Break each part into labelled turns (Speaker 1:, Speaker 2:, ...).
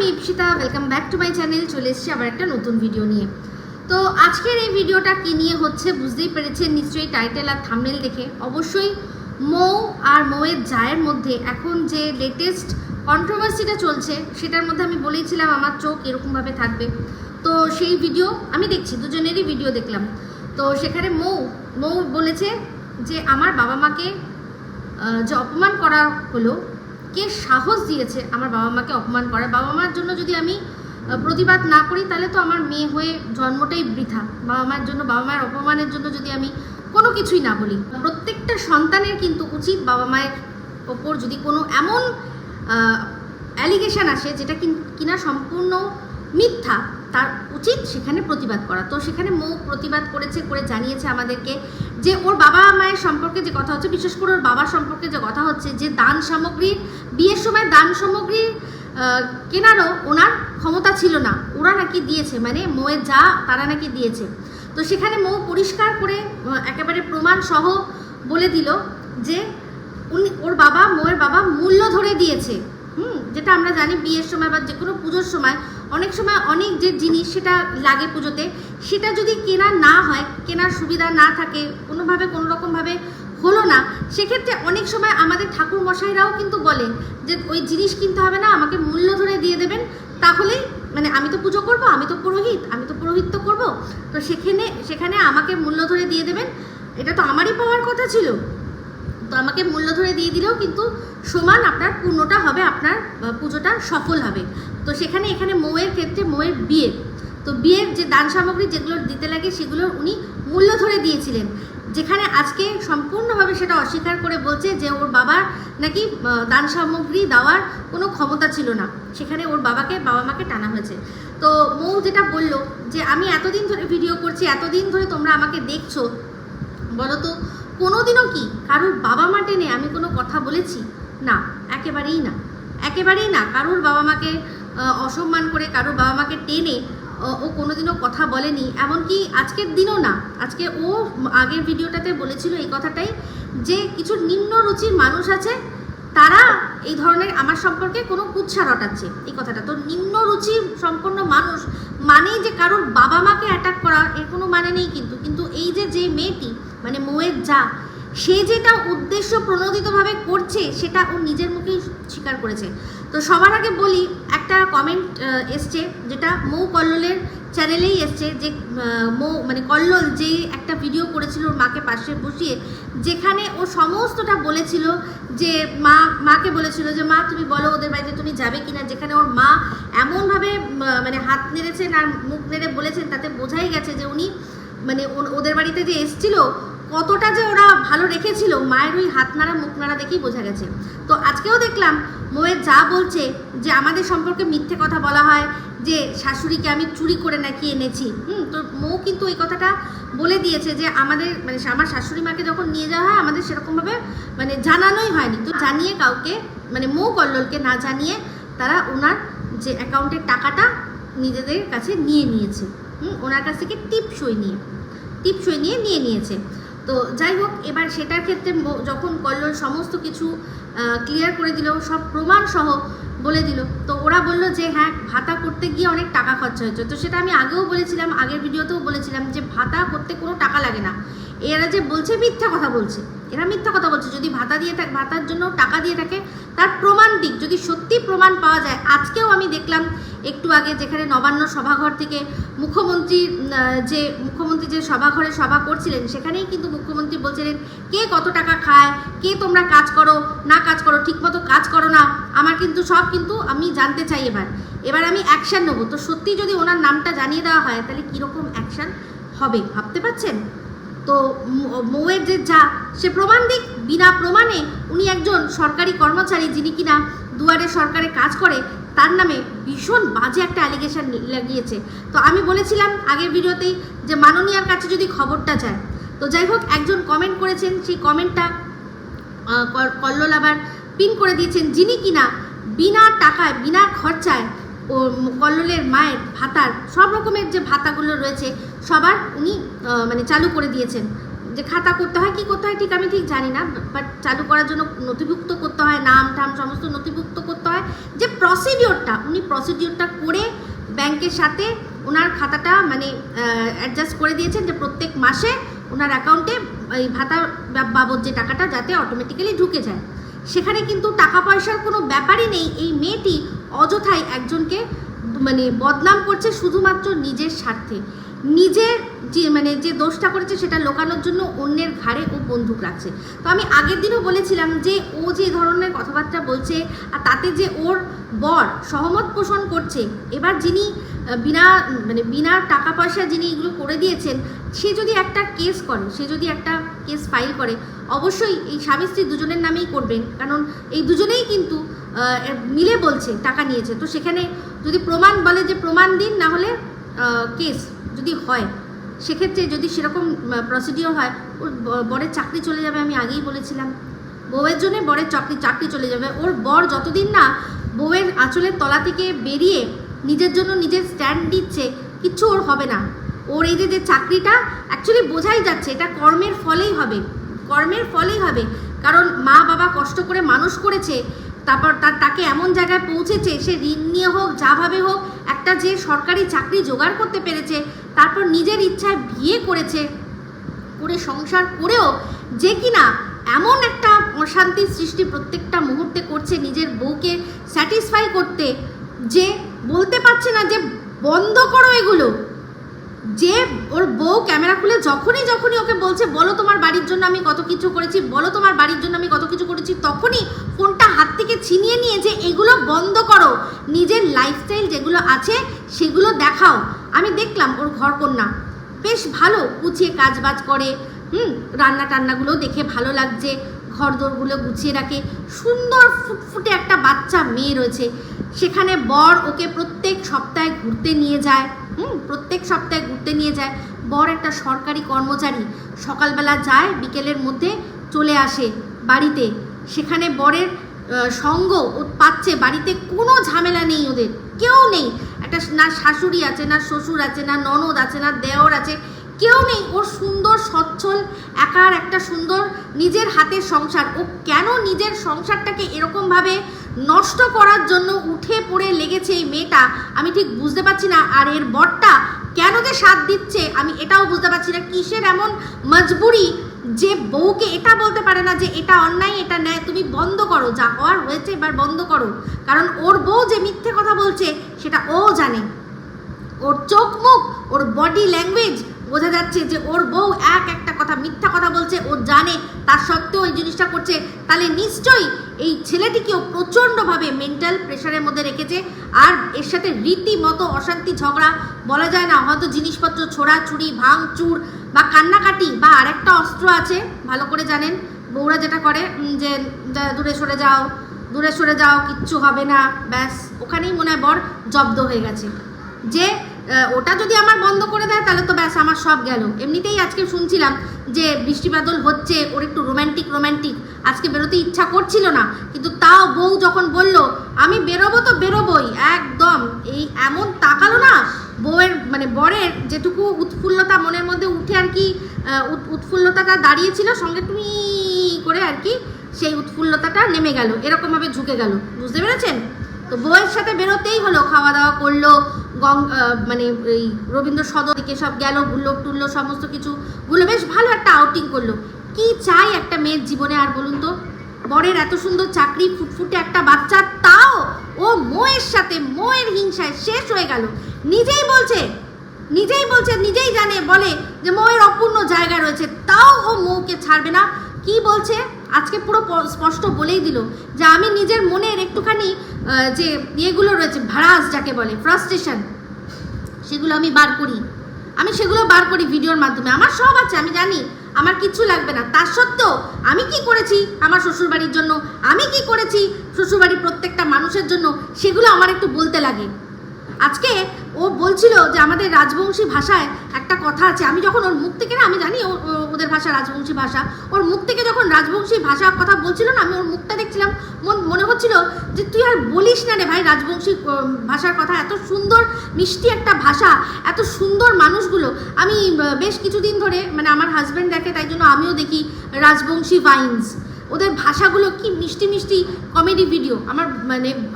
Speaker 1: আমি Ipsita, welcome back to my channel. চলে এসেছি আবার একটা নতুন ভিডিও নিয়ে। তো আজকের এই ভিডিওটা কী নিয়ে হচ্ছে বুঝতেই পেরেছেন নিশ্চয়ই টাইটেল আর থাম্বনেল দেখে। অবশ্যই মৌ আর মৌয়ের জায়ের মধ্যে এখন যে লেটেস্ট কন্ট্রোভার্সিটা চলছে সেটার মধ্যে আমি বলেইছিলাম আমার চোখ এরকমভাবে থাকবে। তো সেই ভিডিও আমি দেখছি, দুজনেরই ভিডিও দেখলাম। তো সেখানে মৌ বলেছে যে আমার বাবা মাকে যে অপমান করা হলো, কে সাহস দিয়েছে আমার বাবা মাকে অপমান করার? বাবা মার জন্য যদি আমি প্রতিবাদ না করি তাহলে তো আমার মেয়ে হয়ে জন্মটাই বৃথা। বাবা মায়ের জন্য, বাবা মায়ের অপমানের জন্য যদি আমি কোনো কিছুই না বলি। প্রত্যেকটা সন্তানের কিন্তু উচিত বাবা মায়ের ওপর যদি কোনো এমন অ্যালিগেশন আসে যেটা কিনা সম্পূর্ণ মিথ্যা, তার উচিত সেখানে প্রতিবাদ করা। তো সেখানে মৌ প্রতিবাদ করেছে, করে জানিয়েছে আমাদেরকে যে ওর বাবা মায়ের সম্পর্কে যে কথা হচ্ছে, বিশেষ করে ওর বাবার সম্পর্কে যে কথা হচ্ছে, যে দান সামগ্রীর বিয়ের সময় দান সামগ্রী কেনারও ওনার ক্ষমতা ছিল না, ওরা নাকি দিয়েছে, মানে মৌয়ের যা তারা নাকি দিয়েছে। তো সেখানে মৌ পরিষ্কার করে একেবারে প্রমাণ সহ বলে দিল যে ওর বাবা, মৌয়ের বাবা মূল্য ধরে দিয়েছে। যেটা আমরা জানি বিয়ের সময় বা যে কোনো পুজোর সময় অনেক সময় অনেক যে জিনিস সেটা লাগে পুজোতে, সেটা যদি কেনা না হয়, কেনার সুবিধা না থাকে, কোনোভাবে কোনো রকমভাবে হলো না, সেক্ষেত্রে অনেক সময় আমাদের ঠাকুর মশাইরাও কিন্তু বলেন যে ওই জিনিস কিনতে হবে না, আমাকে মূল্য ধরে দিয়ে দেবেন, তাহলেই মানে আমি তো পুজো করব, আমি তো পুরোহিত করবো, তো সেখানে আমাকে মূল্য ধরে দিয়ে দেবেন, এটা তো আমারই পাওয়ার কথা ছিল। তো আমাকে মূল্য ধরে দিয়ে দিলেও কিন্তু সমান আপনার পূর্ণটা হবে, আপনার পুজোটা সফল হবে। তো এখানে মৌয়ের ক্ষেত্রে মৌয়ের বিয়ের যে দান সামগ্রী যেগুলো দিতে লাগে সেগুলোর উনি মূল্য ধরে দিয়েছিলেন, যেখানে আজকে সম্পূর্ণভাবে সেটা অস্বীকার করে বলছে যে ওর বাবার নাকি দান সামগ্রী দেওয়ার কোনো ক্ষমতা ছিল না, সেখানে ওর বাবা মাকে টানা হয়েছে। তো মৌ যেটা বললো যে আমি এতদিন ধরে ভিডিও করছি, এতদিন ধরে তোমরা আমাকে দেখছো, বলো তো কোনোদিনও কি কারোর বাবা মা টেনে আমি কোনো কথা বলেছি? না, একেবারেই না। কারোর বাবা মাকে অসম্মান করে, কারোর বাবা মাকে টেনে ও কোনোদিনও কথা বলেনি, এমনকি আজকের দিনও না। আজকে ও আগের ভিডিওটাতে বলেছিল এই কথাটাই যে কিছু নিম্ন রুচির মানুষ আছে, তারা এই ধরনের আমার সম্পর্কে কোনো কুৎসা রটাচ্ছে, এই কথাটা। তো নিম্ন রুচি সম্পন্ন মানুষ মানেই যে কারোর বাবা মাকে অ্যাটাক করা, এর কোনো মানে নেই। কিন্তু এই যে মেয়েটি মানে মৌয়ের যা, সে যেটা উদ্দেশ্য প্রণোদিতভাবে করছে সেটা ও নিজের মুখেই স্বীকার করেছে। তো সবার আগে বলি, একটা কমেন্ট এসছে যেটা মৌ কল্লোলের চ্যানেলেই এসছে, যে মৌ মানে কল্লোল যে একটা ভিডিও করেছিল ওর মাকে পাশে বসিয়ে, যেখানে ও সমস্তটা বলেছিল যে মাকে বলেছিল যে মা তুমি বলো ওদের বাড়িতে তুমি যাবে কিনা, যেখানে ওর মা এমনভাবে মানে হাত নেড়েছেন আর মুখ নেড়ে বলেছেন, তাতে বোঝাই গেছে যে উনি মানে ওদের বাড়িতে যে এসছিল কতটা যে ওরা ভালো রেখেছিল, মায়ের ওই হাত নাড়া মুখ নাড়া দেখেই বোঝা গেছে। তো আজকেও দেখলাম মৌয়ের যা বলছে যে আমাদের সম্পর্কে মিথ্যে কথা বলা হয়, যে শাশুড়িকে আমি চুরি করে নাকি এনেছি। তো মৌ কিন্তু এই কথাটা বলে দিয়েছে যে আমাদের মানে আমার শাশুড়ি মাকে যখন নিয়ে যাওয়া হয় আমাদের সেরকমভাবে মানে জানানোই হয়নি। তো জানিয়ে কাউকে মানে মৌ কল্লোলকে না জানিয়ে তারা ওনার যে অ্যাকাউন্টের টাকাটা নিজেদের কাছে নিয়ে নিয়েছে, ওনার কাছ থেকে টিপ সই নিয়ে নিয়েছে। তো যাই হোক, এবার সেটার ক্ষেত্রে যখন কল্লোল সমস্ত কিছু ক্লিয়ার করে দিল, সব প্রমাণ সহ বলে দিল, তো ওরা বললো যে হ্যাঁ ভাতা করতে গিয়ে অনেক টাকা খরচা হয়েছে। তো সেটা আমি আগেও বলেছিলাম, আগের ভিডিওতেও বলেছিলাম যে ভাতা করতে কোনো টাকা লাগে না। এরা যে বলছে মিথ্যা কথা বলছে, যদি ভাতার জন্য টাকা দিয়ে থাকে তার প্রমাণ দিক, যদি সত্যি প্রমাণ পাওয়া যায়। আজকেও আমি দেখলাম একটু আগে, যেখানে নবান্ন সভাঘর থেকে মুখ্যমন্ত্রী যে সভাঘরে সভা করছিলেন, সেখানেই কিন্তু মুখ্যমন্ত্রী বলছিলেন কে কত টাকা খায়, কে তোমরা কাজ করো না কাজ করো, ঠিকমতো কাজ করো না, আমার কিন্তু সব কিন্তু আমি জানতে চাই। এবার আমি অ্যাকশান নেবো। তো সত্যি যদি ওনার নামটা জানিয়ে দেওয়া হয় তাহলে কীরকম অ্যাকশান হবে ভাবতে পারছেন? তো মৌয়ের যে যা, সে প্রমাণ দিক। বিনা প্রমাণে উনি একজন সরকারি কর্মচারী, যিনি কিনা দুয়ারে সরকারে কাজ করে, তার নামে ভীষণ বাজে একটা অ্যালিগেশন লাগিয়েছে। তো আমি বলেছিলাম আগের ভিডিওতেই যে মাননীয়ার কাছে যদি খবরটা যায়। তো যাই হোক, একজন কমেন্ট করেছেন, সেই কমেন্টটা কল্লোল আবার পিন করে দিয়েছেন, যিনি কিনা বিনা টাকায় বিনা খরচায় ও কল্লোলের মায়ের ভাতার সব রকমের যে ভাতাগুলো রয়েছে সবার উনি মানে চালু করে দিয়েছেন। যে খাতা করতে হয়, কি করতে হয় ঠিক আমি ঠিক জানি না, বাট চালু করার জন্য নথিভুক্ত করতে হয়, নাম টাম সমস্ত নথিভুক্ত করতে হয়, যে প্রসিডিওরটা উনি প্রসিডিওরটা করে ব্যাংকের সাথে ওনার খাতাটা মানে অ্যাডজাস্ট করে দিয়েছেন যে প্রত্যেক মাসে ওনার অ্যাকাউন্টে এই ভাতা বাবদ যে টাকাটা যাতে অটোমেটিক্যালি ঢুকে যায়। সেখানে কিন্তু টাকা পয়সার কোনো ব্যাপারই নেই। এই মেয়েটি অযথাই একজনকে মানে বদনাম করছে শুধুমাত্র নিজের স্বার্থে, নিজের যে দোষটা করেছে সেটা লোকানোর জন্য অন্যের ঘাড়ে ও বন্দুক রাখছে। তো আমি আগের দিনও বলেছিলাম যে ও যে ধরনের কথাবার্তা বলছে আর তাতে যে ওর বর সহমত পোষণ করছে, এবার যিনি বিনা টাকা পয়সা যিনি এগুলো করে দিয়েছেন, সে যদি একটা কেস করে, সে যদি একটা কেস ফাইল করে, অবশ্যই এই স্বামী স্ত্রী দুজনের নামেই করবেন, কারণ এই দুজনেই কিন্তু মিলে বলছে টাকা নিয়েছে। তো সেখানে যদি প্রমাণ বলে যে প্রমাণ দিন, না হলে কেস যদি হয়, সেক্ষেত্রে যদি সেরকম প্রসিডিওর হয়, ওর বরের চাকরি চলে যাবে। আমি আগেই বলেছিলাম বউয়ের জন্য বরের চাকরি চলে যাবে। ওর বর যতদিন না বউয়ের আঁচলের তলা থেকে বেরিয়ে নিজের জন্য নিজের স্ট্যান্ড দিচ্ছে, কিচ্ছু ওর হবে না। ওর এই যে চাকরিটা অ্যাকচুয়ালি বোঝাই যাচ্ছে এটা কর্মের ফলেই হবে, কর্মের ফলেই হবে। কারণ মা বাবা কষ্ট করে মানুষ করেছে, তারপর তাকে এমন জায়গায় পৌঁছেছে, সে ঋণ নিয়ে হোক যাভাবে হোক একটা যে সরকারি চাকরি জোগাড় করতে পেরেছে, তারপর নিজের ইচ্ছায় বিয়ে করেছে, করে সংসার করেও যে কিনা এমন একটা অশান্তির সৃষ্টি প্রত্যেকটা মুহূর্তে করছে নিজের বউকে স্যাটিসফাই করতে, যে বলতে পারছে না যে বন্ধ করো এগুলো। যে ওর বউ ক্যামেরা খুলে যখনই ওকে বলছে বলো তোমার বাড়ির জন্য আমি কত কিছু করেছি, বলো তোমার বাড়ির জন্য আমি কত কিছু করেছি, তখনই ফোনটা হাত থেকে ছিনিয়ে নিয়ে যে এগুলো বন্ধ করো, নিজের লাইফস্টাইল যেগুলো আছে সেগুলো দেখাও। আমি দেখলাম ওর ঘরকন্যা বেশ ভালো গুছিয়ে কাজবাজ করে, রান্না টান্নাগুলো দেখে ভালো লাগছে, ঘর দোরগুলো গুছিয়ে রাখে, সুন্দর ফুটফুটে একটা বাচ্চা মেয়ে রয়েছে। সেখানে বর ওকে প্রত্যেক সপ্তাহে ঘুরতে নিয়ে যায়, প্রত্যেক সপ্তাহে ঘুরতে নিয়ে যায়। বর একটা সরকারি কর্মচারী, সকালবেলা যায়, বিকেলের মধ্যে চলে আসে বাড়িতে। সেখানে বরের সঙ্গ ও পাচ্ছে, বাড়িতে কোনো ঝামেলা নেই, ওদের কেউ নেই, একটা না শাশুড়ি আছে, না শ্বশুর আছে, না ননদ আছে, না দেওর আছে, কেউ নেই। ওর সুন্দর সচ্ছল একার একটা সুন্দর নিজের হাতের সংসার। ও কেন নিজের সংসারটাকে এরকমভাবে নষ্ট করার জন্য উঠে পড়ে লেগেছে এই মেয়েটা, আমি ঠিক বুঝতে পারছি না। আর এর বরটা কেন যে সাথ দিচ্ছে আমি এটাও বুঝতে পারছি না। কিসের এমন মজবুরি যে বউকে এটা বলতে পারে না যে এটা অন্যায়, এটা ন্যায়, তুমি বন্ধ করো, যা হওয়ার হয়েছে এবার বন্ধ করো। কারণ ওর বউ যে মিথ্যে কথা বলছে সেটা ও জানে, ওর চোখ মুখ, ওর বডি ল্যাঙ্গুয়েজ বোঝা যাচ্ছে যে ওর বউ একটা কথা মিথ্যা কথা বলছে, ও জানে, তার সত্ত্বেও এই জিনিসটা করছে। তাহলে নিশ্চয়ই এই ছেলেটিকেও প্রচণ্ডভাবে মেন্টাল প্রেশারের মধ্যে রেখেছে। আর এর সাথে রীতিমতো অশান্তি ঝগড়া, বলা যায় না, হয়তো জিনিসপত্র ছোড়াছুড়ি, ভাঙচুর বা কান্নাকাটি, বা আরেকটা অস্ত্র আছে ভালো করে জানেন বউরা যেটা করে, যে দূরে সরে যাও, কিচ্ছু হবে না, ব্যাস ওখানেই মনে হয় বর জব্দ হয়ে গেছে। যে ওটা যদি আমার বন্ধ করে দেয় তাহলে তো ব্যাস আমার সব গেল। এমনিতেই আজকে শুনছিলাম যে বৃষ্টি বাদল হচ্ছে, ওর একটু রোম্যান্টিক আজকে বেরোতে ইচ্ছা করছিল না, কিন্তু তাও বউ যখন বলল আমি বেরোবো তো বেরোবোই, একদম এই এমন তাকালো না বউয়ের মানে বরের যেটুকু উৎফুল্লতা মনের মধ্যে উঠে আর কি, উৎফুল্লতাটা দাঁড়িয়েছিল সঙ্গে তুমি করে আর কি সেই উৎফুল্লতাটা নেমে গেল, এরকমভাবে ঝুঁকে গেল, বুঝতে পেরেছেন? তো বউয়ের সাথে বেরোতেই হলো, খাওয়া দাওয়া করলো, মানে এই রবীন্দ্র সদন দিকে সব গেল, ঘুরলো সমস্ত কিছু ঘুরলো, বেশ ভালো একটা আউটিং করলো। কি চাই একটা মেয়ের জীবনে আর বলুন তো? বরের এত সুন্দর চাকরি, ফুটফুটে একটা বাচ্চা, তাও ও মোয়ের সাথে, মোয়ের হিংসায় শেষ হয়ে গেল। নিজেই বলছে, নিজেই জানে, বলে যে মোয়ের অপূর্ণ জায়গা রয়েছে, তাও ও মৌকে ছাড়বে না। কি বলছে আজকে পুরো স্পষ্ট বলেই দিল যে আমি নিজের মনের একটুখানি যে ইয়েগুলো রয়েছে, ভাড়াস যাকে বলে, ফ্রাস্ট্রেশন, সেগুলো আমি সেগুলো বার করি ভিডিওর মাধ্যমে। আমার সব আছে, আমি জানি আমার কিচ্ছু লাগবে না, তার সত্ত্বেও আমি কি করেছি আমার শ্বশুরবাড়ির জন্য, আমি কি করেছি শ্বশুরবাড়ির প্রত্যেকটা মানুষের জন্য, সেগুলো আমার একটু বলতে লাগে। আজকে ও বলছিল যে আমাদের রাজবংশী ভাষায় একটা কথা আছে, আমি যখন ওর মুখ থেকে না, আমি জানি ওদের ভাষা রাজবংশী ভাষা, ওর মুখ থেকে যখন রাজবংশী ভাষার কথা বলছিল না, আমি ওর মুখটা দেখছিলাম, মনে হচ্ছিল যে তুই আর বলিস না রে ভাই রাজবংশী ভাষার কথা, এত সুন্দর মিষ্টি একটা ভাষা, এত সুন্দর মানুষগুলো। আমি বেশ কিছুদিন ধরে মানে আমার হাজব্যান্ড দেখে, তাই জন্য আমিও দেখি রাজবংশী ভাইন্স, ওদের ভাষাগুলো কি মিষ্টি মিষ্টি কমেডি ভিডিও।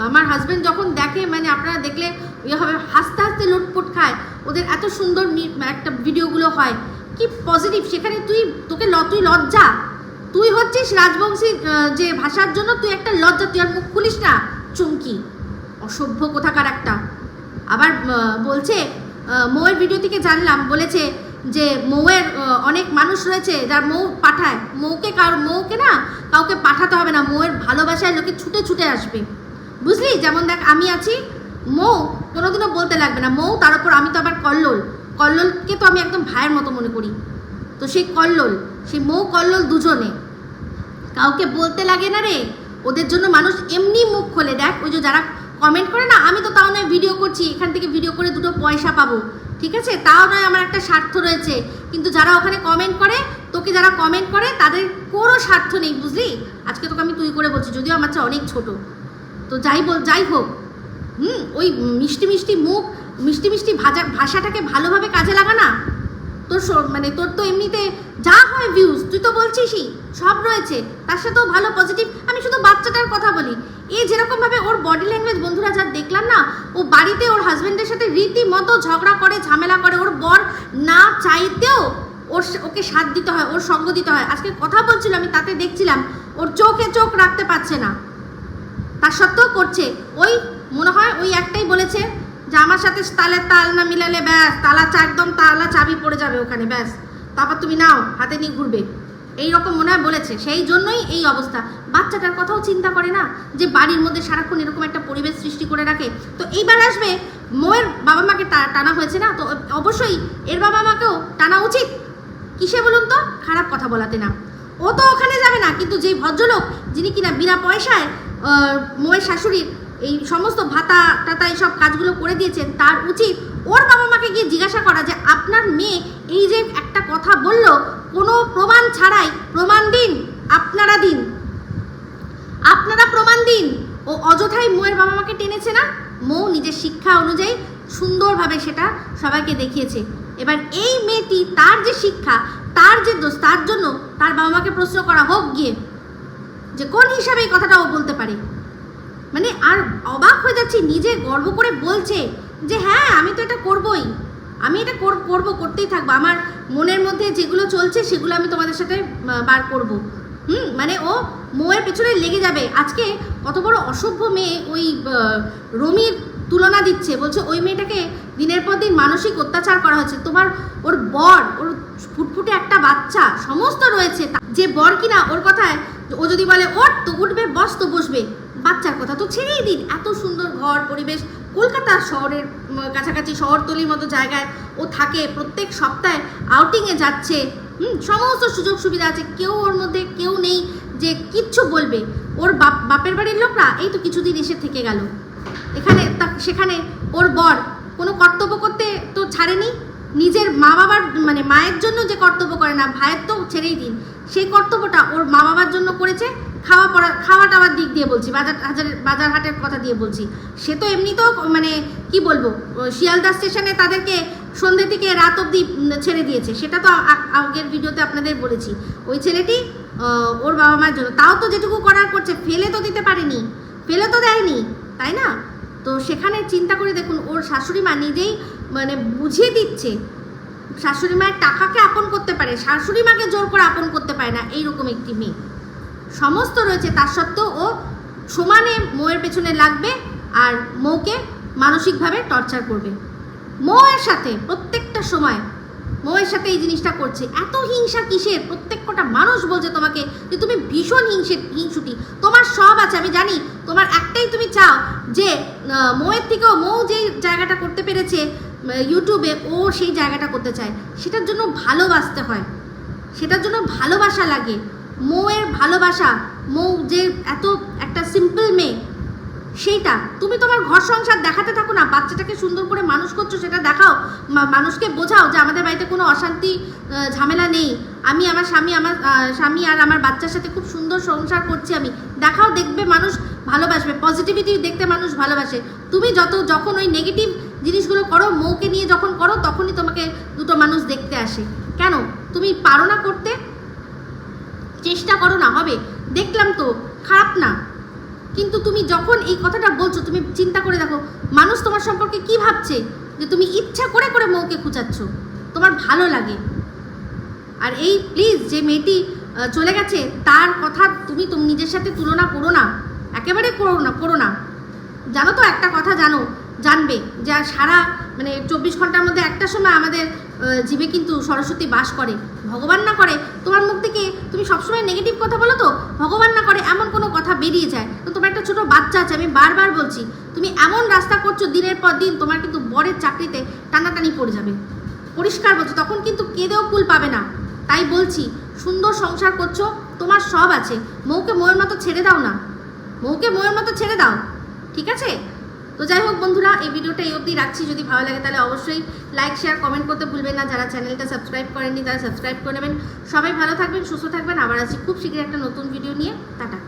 Speaker 1: আমার হাজব্যান্ড যখন দেখে, মানে আপনারা দেখলে ইয়ে হবে, হাসতে হাসতে লুটপুট খায়, ওদের এত সুন্দর একটা ভিডিওগুলো হয়, কি পজিটিভ। সেখানে তুই লজ্জা, তুই হচ্ছিস রাজবংশী যে ভাষার জন্য তুই একটা লজ্জা, তুই আর মুখ খুলিস না, চুমকি অসভ্য কোথাকার একটা। আবার বলছে মৌয়ের ভিডিও থেকে জানলাম, বলেছে যে মৌয়ের অনেক মানুষ রয়েছে যার মৌ পাঠায়, মৌকে না কাউকে পাঠাতে হবে না, মৌয়ের ভালোবাসায় লোকে ছুটে ছুটে আসবে, বুঝলি। যেমন দেখ আমি আছি, মৌ কোনোদিনও বলতে লাগবে না মৌ, তার উপর আমি তো আবার কল্লোলকে তো আমি একদম ভাইয়ের মতো মনে করি, তো সেই মৌ কল্লোল দুজনে, কাউকে বলতে লাগে না রে, ওদের জন্য মানুষ এমনি মুখ খোলে। দেখ ওই যে যারা কমেন্ট করে না, আমি তো তাও নয় ভিডিও করছি, এখান থেকে ভিডিও করে দুটো পয়সা পাবো, ঠিক আছে, তাও নয় আমার একটা স্বার্থ রয়েছে, কিন্তু যারা ওখানে কমেন্ট করে, তোকে যারা কমেন্ট করে তাদের কোনো স্বার্থ নেই, বুঝলি। আজকে তোকে আমি তুই করে বলছি, যদিও আমার চেয়ে অনেক ছোট, তো যাই হোক ওই মিষ্টি মিষ্টি মুখ, মিষ্টি মিষ্টি ভাষাটাকে ভালোভাবে কাজে লাগা না। তোর তো এমনিতে যা হয় ভিউজ, তুই তো বলছিসই সব রয়েছে, তার সাথেও ভালো পজিটিভ। আমি শুধু বাচ্চাটার কথা বলি, যেরকমভাবে ওর বডি ল্যাঙ্গুয়েজ বন্ধুরা যা দেখলাম না, ও বাড়িতে ওর হাজব্যান্ডের সাথে রীতিমতো ঝগড়া করে, ঝামেলা করে, ওর বর না চাইতেও ওকে সাথ দিতে হয়, ওর সঙ্গ দিতে হয়। আজকে কথা বলছিল, আমি তাতে দেখছিলাম ওর চোখে চোখ রাখতে পারছে না, তার সত্ত্বেও করছে। ওই মনে হয় ওই একটাই বলেছে যে আমার সাথে তালের তাল না মিলালে ব্যাস, একদম তালা চাবি পড়ে যাবে ওখানে, ব্যাস তারপর তুমি নাও হাতে নিয়ে ঘুরবে, এইরকম মনে হয় বলেছে, সেই জন্যই এই অবস্থা। বাচ্চাটার কথাও চিন্তা করে না যে বাড়ির মধ্যে সারাক্ষণ এরকম একটা পরিবেশ সৃষ্টি করে রাখে। তো এইবার আসবে মৌয়ের বাবা মাকে টানা হয়েছে না, তো অবশ্যই এর বাবা মাকেও টানা উচিত। কিসে বলুন তো? খারাপ কথা বলাতে না। ও তো ওখানে যাবে না, কিন্তু যেই ভদ্রলোক যিনি কিনা বিনা পয়সায় মৌয়ের শাশুড়ির এই সমস্ত ভাতা টাতা এইসব কাজগুলো করে দিয়েছেন, তার উচিত ওর বাবা মাকে গিয়ে জিজ্ঞাসা করা যে আপনার মেয়ে এই যে একটা কথা বললো, কোনো প্রমাণ ছাড়াই, প্রমাণ দিন, আপনারা প্রমাণ দিন। ও অযথাই মৌয়ের বাবা মাকে টেনেছে না, মৌ নিজের শিক্ষা অনুযায়ী সুন্দরভাবে সেটা সবাইকে দেখিয়েছে। এবার এই মেয়েটি, তার যে শিক্ষা, তার যে দোষ, তার জন্য তার বাবা মাকে প্রশ্ন করা হোক গিয়ে, যে কোন হিসাবে এই কথাটা ও বলতে পারে। মানে আর অবাক হয়ে যাচ্ছি, নিজে গর্ব করে বলছে যে হ্যাঁ আমি তো এটা করবই, আমি এটা করতেই থাকবো, আমার মনের মধ্যে যেগুলো চলছে সেগুলো আমি তোমাদের সাথে বার করব। মানে ও মৌয়ের পেছনে লেগে যাবে। আজকে কত বড় অসভ্য মেয়ে ওই রমির তুলনা দিচ্ছে, বলছে ওই মেয়েটাকে দিনের পর দিন মানসিক অত্যাচার করা হচ্ছে। ওর বর, ওর ফুটফুটে একটা বাচ্চা সমস্ত রয়েছে, যে বর কিনা ওর কথায় ও যদি বলে ওঠ তো উঠবে, বস তো বসবে, বাচ্চার কথা তো ছেড়েই দিন। এত সুন্দর ঘর পরিবেশ, কলকাতা শহরের কাছাকাছি শহরতলির মতো জায়গায় ও থাকে, প্রত্যেক সপ্তাহে আউটিংয়ে যাচ্ছে, সমস্ত সুযোগ সুবিধা আছে, কেউ ওর মধ্যে কেউ নেই যে কিচ্ছু বলবে। ওর বাপের বাড়ির লোকরা এই তো কিছুদিন এসে থেকে গেল এখানে, সেখানে ওর বর কোনো কর্তব্য করতে তো ছাড়েনি, নিজের মা বাবার মানে মায়ের জন্য যে কর্তব্য করে না, ভাইয়ের তো ছেড়েই দিন, সেই কর্তব্যটা ওর মা বাবার জন্য করেছে। খাওয়া টাওয়ার দিক দিয়ে বলছি, বাজার হাটের কথা দিয়ে বলছি, সে তো এমনি তো মানে কি বলবো, শিয়ালদা স্টেশনে তাদেরকে সন্ধ্যে থেকে রাত অবধি ছেড়ে দিয়েছে, সেটা তো আগের ভিডিওতে আপনাদের বলেছি। ওই ছেলেটি ওর বাবা মায়ের জন্য, তাও তো যেটুকু করার করছে, ফেলে তো দিতে পারেনি, ফেলে তো দেয়নি, তাই না? তো সেখানে চিন্তা করে দেখুন, ওর শাশুড়ি মা নিজেই মানে বুঝিয়ে দিচ্ছে, শাশুড়ি মায়ের টাকাকে আপন করতে পারে, শাশুড়ি মাকে জোর করে আপন করতে পারে না, এইরকম একটি মেয়ে সমস্ত রয়েছে। তার সত্ত্বেও ও সমানে মৌয়ের পেছনে লাগবে আর মৌকে মানসিকভাবে টর্চার করবে। মৌয়ের সাথে প্রত্যেকটা সময় মৌয়ের সাথে এই জিনিসটা করছে। এত হিংসা কিসের? প্রত্যেকটা মানুষ বলছে তোমাকে যে তুমি ভীষণ হিংসুটি, তোমার সব আছে, আমি জানি তোমার একটাই তুমি চাও যে মৌয়ের থেকেও মৌ যে জায়গাটা করতে পেরেছে ইউটিউবে, ও সেই জায়গাটা করতে চায়। সেটার জন্য ভালোবাসতে হয়, সেটার জন্য ভালোবাসা লাগে। মৌয়ের ভালোবাসা, মৌ যে এত একটা সিম্পল মেয়ে, সেইটা তুমি তোমার ঘর সংসার দেখাতে থাকো না, বাচ্চাটাকে সুন্দর করে মানুষ করছো সেটা দেখাও, মানুষকে বোঝাও যে আমাদের বাড়িতে কোনো অশান্তি ঝামেলা নেই, আমি আমার স্বামী আর আমার বাচ্চার সাথে খুব সুন্দর সংসার করছি, আমি দেখাও, দেখবে মানুষ ভালোবাসবে, পজিটিভিটি দেখতে মানুষ ভালোবাসে। তুমি যখন ওই নেগেটিভ জিনিসগুলো করো, মৌকে নিয়ে যখন করো, তখনই তোমাকে দুটো মানুষ দেখতে আসে। কেন তুমি পারো না করতে? চেষ্টা করো না, হবে, দেখলাম তো, খারাপ না। কিন্তু তুমি যখন এই কথাটা বলছো, তুমি চিন্তা করে দেখো মানুষ তোমার সম্পর্কে কি ভাবছে, যে তুমি ইচ্ছা করে করে মৌকে খুঁচাচ্ছ, তোমার ভালো লাগে। আর এই প্লিজ যে মেয়েটি চলে গেছে তার কথা তুমি নিজের সাথে তুলনা করো না, একেবারে করো না। জানো তো একটা কথা জানবে যে সারা 24 ঘন্টার মধ্যে একটা সময় আমাদের জীবে কিন্তু সরস্বতী বাস করে। ভগবান না করে তোমার মুখ থেকে তুমি সবসময় নেগেটিভ কথা বলো, তো ভগবান না করে এমন কোনো কথা বেরিয়ে যায়, তো তোমার একটা ছোট বাচ্চা আছে, আমি বারবার বলছি, তুমি এমন রাস্তা করছো দিনের পর দিন, তোমার কিন্তু বরের চাকরিতে টানাটানি পড়ে যাবে, পরিষ্কার বলছো, তখন কিন্তু কেঁদেও কুল পাবে না। তাই বলছি, সুন্দর সংসার করছো, তোমার সব আছে, মৌকে মৌয়ের মতো ছেড়ে দাও না, মৌকে মৌয়ের মতো ছেড়ে দাও, ঠিক আছে? তো যাই হোক বন্ধুরা, এই ভিডিওটা এই অবধি রাখছি। যদি ভালো লাগে তাহলে অবশ্যই লাইক শেয়ার কমেন্ট করতে ভুলবেন না। যারা চ্যানেলটা সাবস্ক্রাইব করেননি তারা সাবস্ক্রাইব করে নেবেন। সবাই ভালো থাকবেন, সুস্থ থাকবেন। আবার আসছি খুব শীঘ্রই একটা নতুন ভিডিও নিয়ে। টাটা।